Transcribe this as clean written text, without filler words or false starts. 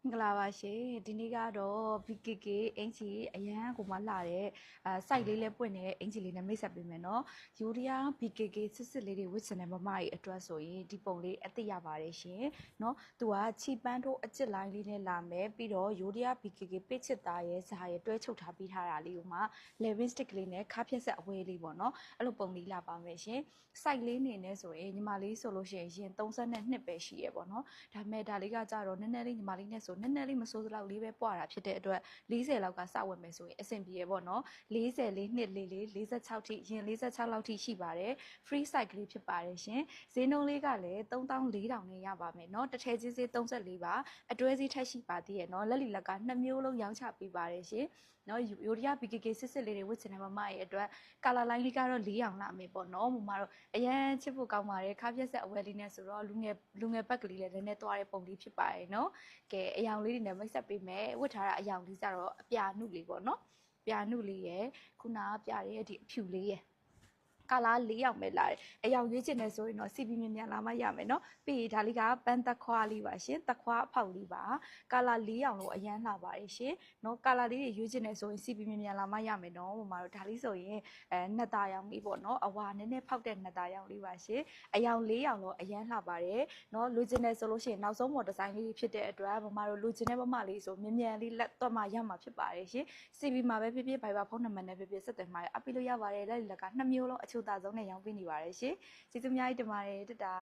မင်္ဂလာပါရှင်ဒီနေ့ကတော့ BKK အင်ဂျီအရန်ကိုမှလာတဲ့site လေးလဲပွင့်နေတဲ့အင်ဂျီလေးနဲ့မိတ်ဆက်ပေးမယ်နော်ယူရီးယား BKK စစ်လေးတွေဝစ်စင်တဲ့မမကြီးအတွက်ဆိုရင်ဒီပုံလေးအသိရပါတယ်ရှင်နော်သူကခြိပန်းတို့အကျစ်လိုင်းလေးနဲ့လာမယ်ပြီးတော့ယူရီးယား BKK ပိတ်ချစ်သားရဲ့ဇာရဲ့တွဲချုပ်ထားပြီးထားတာလေးကိုမှ level stick လေးနဲ့ခါဖြတ်ဆက်အဝဲလေးပေါ့နော်အဲ့လိုပုံလေးလာပါမယ်ရှင် site လေးနေနဲ့ဆိုရင်ညီမလေးဆိုလို့ရှိရင်32ပဲရှိရပေါ့နော်ဒါပေမဲ့ဒါလေးကကြတော့နည်းနည်းလေးညီမလေးနဲ့ဆိုနည်းနည်းလေးမစိုးစလောက်လေးပဲပွားတာဖြစ်တဲ့အတွက်40လောက်ကစဝယ်မယ်ဆိုရင်အဆင်ပြေရပေါ့နော်40လေးနှစ်လေးလေး46ထိရင်46လောက်ထိရှိပါတယ် free site ကလေးဖြစ်ပါတယ်ရှင်ဈေးနှုန်းလေးကလည်း3400နဲ့ရပါမယ်เนาะတစ်ထည်ချင်းဈေး34ပါအတွဲဈေးထက်ရှိပါသေးရဲ့เนาะလက်လီလက်က2မျိုးလုံးရောင်းချပေးပါတယ်ရှင်เนาะယူရီးယား BKK စစ်လေးတွေဝတ်ချင်တဲ့မမရဲ့အတွက်ကာလာလိုင်းလေးကတော့400လာမယ်ပေါ့เนาะမမတို့အရန်ချစ်ဖို့ကောင်းပါတယ်ခါပြက်ဆက်အဝယ်လေးနဲ့ဆိုတော့လူငယ်ဘက်ကလေးလည်းနည်းနည်းသွားတဲ့ပုံလေးဖြစ်ပါတယ်เนาะကဲအယောင်လေးတွေနဲ့မိတ်ဆက်ပေးမယ်ဝတ်ထားတာအယောင်လေးကြတော့အပြာနုလေးပေါ့เนาะပြာနုလေးရယ်ခုနကပြတဲ့ဒီအဖြူလေးရယ်ကာလာ4ယောက်ပဲလာတယ်အယောင်ရွေးချင်တယ်ဆိုရင်တော့ CP မြန်မြန်လာမှရမယ်เนาะပြီးဒါလေးကပန်းသက်ခွားလေးပါရှင်သက်ခွားအဖောက်လေးပါကာလာ4ယောက်လို့အရန်လာပါတယ်ရှင်เนาะကာလာလေးတွေရွေးချင်တယ်ဆိုရင် CP မြန်မြန်လာမှရမယ်เนาะဟိုမှာတော့ဒါလေးဆိုရင်နှစ်သားရောင်လေးပေါ့เนาะအဝါနည်းနည်းဖောက်တဲ့နှစ်သားရောင်လေးပါရှင်အယောင်4ယောက်လို့အရန်လာပါတယ်เนาะလူချင်တယ်ဆိုလို့ရှိရင်နောက်ဆုံးမော်ဒီဇိုင်းလေးဖြစ်တဲ့အတွက်မမတို့လူချင်တဲ့မမလေးဆိုမြန်မြန်လေးလက်တော့မှရမှာဖြစ်ပါတယ်ရှင် CP မှာပဲဖြစ်ဖြစ် Viber ဖုန်းနံပါတ်နဲ့ဖြစ်ဖြစ်ဆက်သွယ်မှာအပ်ပြီးလို့ရပါတယ်လက်လက်က2မျိုးလုံးအချို့သားဆုံးနဲ့ရောင်းပေးနေပါတယ်ရှင်ကျေးဇူးအများကြီးတင်ပါတယ်တတာ